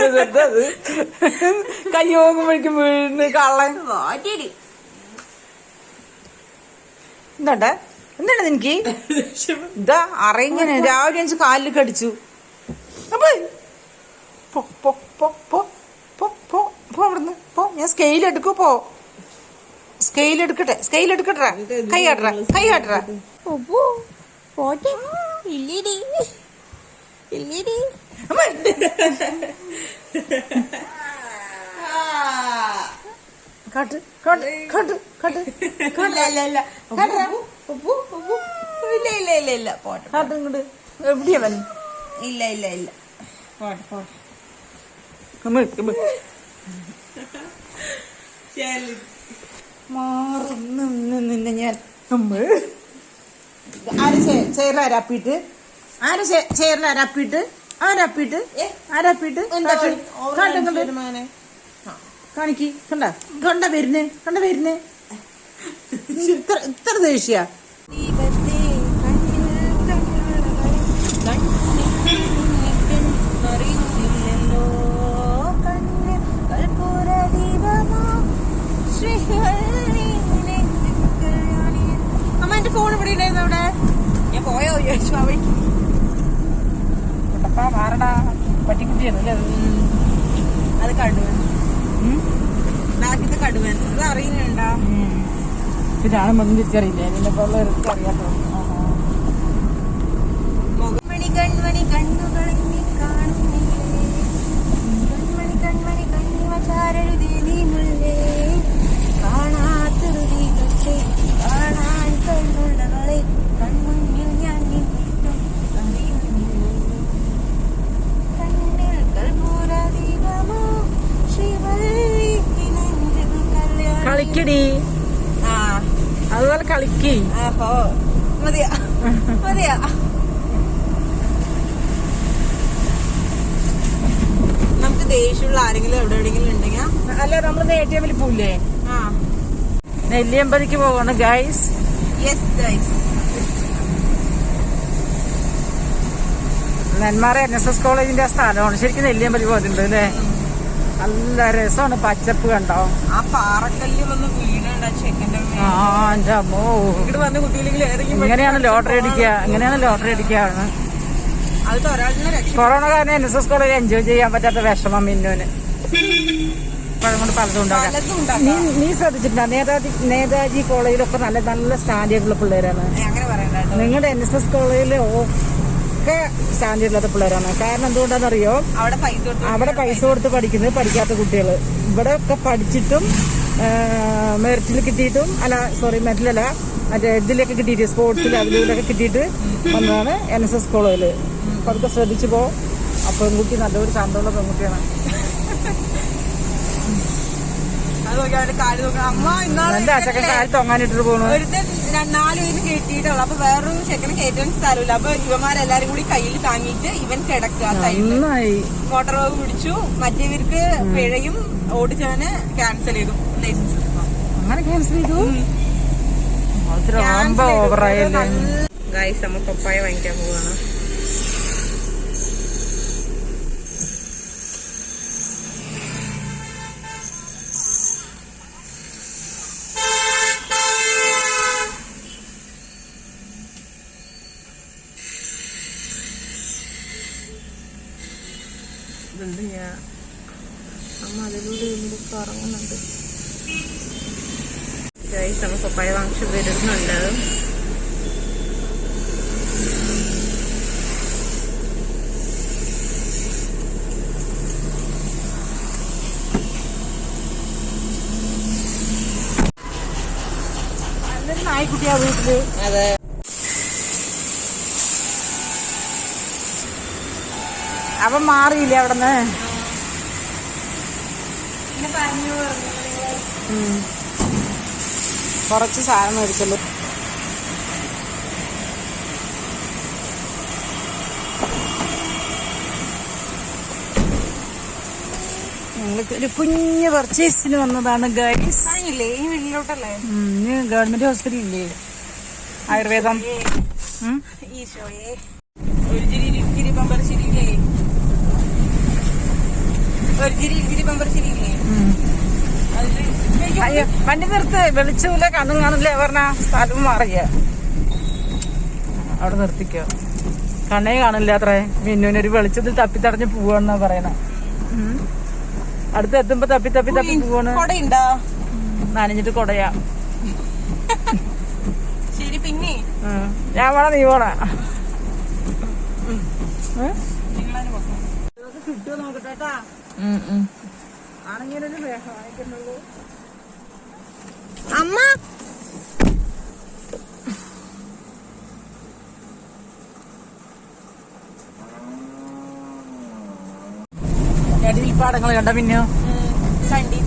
അത് കൈ പോകുമ്പോഴേക്കും വീഴുന്നു കള്ളൻ. എന്താട്ടെ എന്താണ് എനിക്ക് ഇതാ അറിയിങ്ങനെ രാവിലെ എനിക്ക് കാലിൽ കടിച്ചു. അവിടുന്ന് പോ. ഞാൻ സ്കെയിൽ എടുക്കൂ. പോ സ്കെയിൽ എടുക്കട്ടെ. കൈ കാട്ടറ. എവിടെയാ ഇല്ല നിന്നെ ഞാൻ ആര് ചേറിലരാപ്പിട്ട് കാണിക്ക്. കണ്ട വരുന്നേ ഇത്ര ദേഷ്യ. അമ്മ എന്റെ ഫോൺ ഇവിടെ ഉണ്ടായിരുന്നു. അവിടെ ഞാൻ പോയോ ചോദിച്ചു. അവഴിക്ക് മാറടാ പട്ടിക്കുട്ടിയാണ്. അത് കടുവൻ. നാട്ടിത്തെ കടുവൻ. അത് അറിയുന്നുണ്ടാ? ഇതാണ് ഒന്നും തിരിച്ചറിയില്ല. ഇതിനൊക്കെ അറിയാത്തോ. മുഖമണി കൺമണി കണ്ണുകളെ കാണുന്നില്ലേ, കൺമണി കണ്ണിവച്ചാരെഴുതി നീ മുല്ലേ, കാണാത്തൊരു ദീപത്തെ കാണാൻ കണ്ണുള്ളവളെ കൺമുന്നിൽ ഞാൻ നിന്നിട്ടും അറിയുന്നില്ലേ, കണ്ണിൽ കൽപൂര ദീപമോ ശ്രീവല്ലി നെഞ്ചിൽ കല്യാണം. കളിക്കടി. അതുപോലെ കളിക്ക്. മതിയാ നമുക്ക് ദേഷ്യമുള്ള ആരെങ്കിലും എവിടെയെങ്കിലും ഉണ്ടെങ്കിൽ അല്ല നമ്മള് ATM-ൽ പോവില്ലേ? നെല്ലിയമ്പതിക്ക് പോകണം guys. Yes guys. Nenmara NSS കോളേജിന്റെ ആ സ്ഥലമാണ്. ശരിക്കും നെല്ലിയമ്പതി പോയിട്ടുണ്ട് അല്ലേ? നല്ല രസമാണ്. പച്ചപ്പ് കണ്ടോ? ആ പാറക്കല്ലിലൊന്ന് വീണുണ്ട് ചെക്കൻ്റെ. എന്റെ അമ്മോ, ഇവിടെ വന്ന് കുത്തിയില്ലെങ്കിൽ ഇങ്ങനെയാണ് ലോട്ടറി അടിക്കുകയാണ്. കൊറോണ കാരണം NSS കോളേജ് എൻജോയ് ചെയ്യാൻ പറ്റാത്ത വിഷമം മിന്നുവിന് കൊണ്ട് പലതും ഉണ്ടാകാം. നീ ശ്രദ്ധിച്ചിട്ടുണ്ടോ? നേതാജി കോളേജിലൊക്കെ നല്ല നല്ല സ്റ്റാൻഡേർഡുള്ള പിള്ളേരാണ്. നിങ്ങളുടെ NSS കോളേജിൽ ഒക്കെ സ്റ്റാൻഡേർഡില്ലാത്ത പിള്ളേരാണ്. കാരണം എന്തുകൊണ്ടാണെന്നറിയോ? അവിടെ പൈസ കൊടുത്ത് പഠിക്കാത്ത കുട്ടികൾ ഇവിടെ ഒക്കെ പഠിച്ചിട്ടും മെറിറ്റിൽ കിട്ടിയിട്ടും മെറിറ്റിലല്ല മറ്റേ ഇതിലൊക്കെ കിട്ടിയിട്ട് സ്പോർട്സിൽ അതിലൊക്കെ കിട്ടിയിട്ട് വന്നതാണ് NSS കോളേജിൽ. അപ്പൊ അതൊക്കെ ശ്രദ്ധിച്ചു പോ. ആ പെൺകുട്ടി നല്ലൊരു ചന്തമുള്ള പെൺകുട്ടിയാണ്. എന്താ ചെക്കൻ കാല് തൊങ്ങാനിട്ട് പോണു. 4 പേര് കെട്ടിയിട്ടുള്ളു. അപ്പൊ വേറൊരു ചെക്കന് കയറ്റാൻ സ്ഥലമില്ല. അപ്പൊ ഇവന്മാരെല്ലാരും കൂടി കയ്യിൽ താങ്ങിയിട്ട് ഇവൻ കിടക്കുക. മോട്ടോർ വേവ് പിടിച്ചു. മറ്റേവർക്ക് പിഴയും ഓടിച്ചവന് ക്യാൻസൽ ചെയ്തു ലൈസൻസ്. അങ്ങനെ ക്യാൻസൽ ചെയ്തു. ഗൈസ് നമ്മൾ പപ്പായ വാങ്ങിക്കാൻ പോവാണ്. അമ്മ അതിലൂടെ കറങ്ങുന്നുണ്ട്. ഗൈസ് നമ്മൾ പപ്പായ വാങ്ങിച്ച് വരുന്നുണ്ട്. നായ്ക്കുട്ടിയാ വീട്ടില്. അതെ. അവൻ മാറിയില്ലേ അവിടെന്ന്? കുറച്ച് സാധനം മേടിച്ചല്ലോ. ഞങ്ങൾക്ക് ഒരു കുഞ്ഞ് പർച്ചേസിന് വന്നതാണ് ഗൈസ്. കഴിഞ്ഞില്ലേ ഈ വീട്ടിലോട്ടല്ലേ? ഗവൺമെന്റ് ഹോസ്പിറ്റൽ ഇല്ലേ ആയുർവേദം? ഈശോയെ ഒരു ചിരി പമ്പർ ചിരിയില്ലേ? വണ്ടി നിർത്ത്, വെളിച്ചൂല കണ്ണും കാണില്ലേ പറഞ്ഞ സ്ഥലവും മാറിയ അവിടെ നിർത്തിക്കോ. കണ്ണേ കാണില്ല അത്രേ. മിന്നുവിനൊരു വെളിച്ചത്തിൽ തപ്പിത്തടഞ്ഞ് പോവാന്നാ പറയണ. അടുത്തെത്തുമ്പോ തപ്പി തപ്പി തപ്പി പോവാണ്. നനഞ്ഞിട്ട് കൊടയാ. ശരി, പിന്നെ ഞാൻ പോണ നീ പോണ കിട്ടുമോ നോക്കട്ടെ. ആണെങ്കിലും വാങ്ങിക്കുന്നുള്ളൂ. അമ്മ അടിയിൽ പാടങ്ങൾ കണ്ട പിന്നെയോ കണ്ടി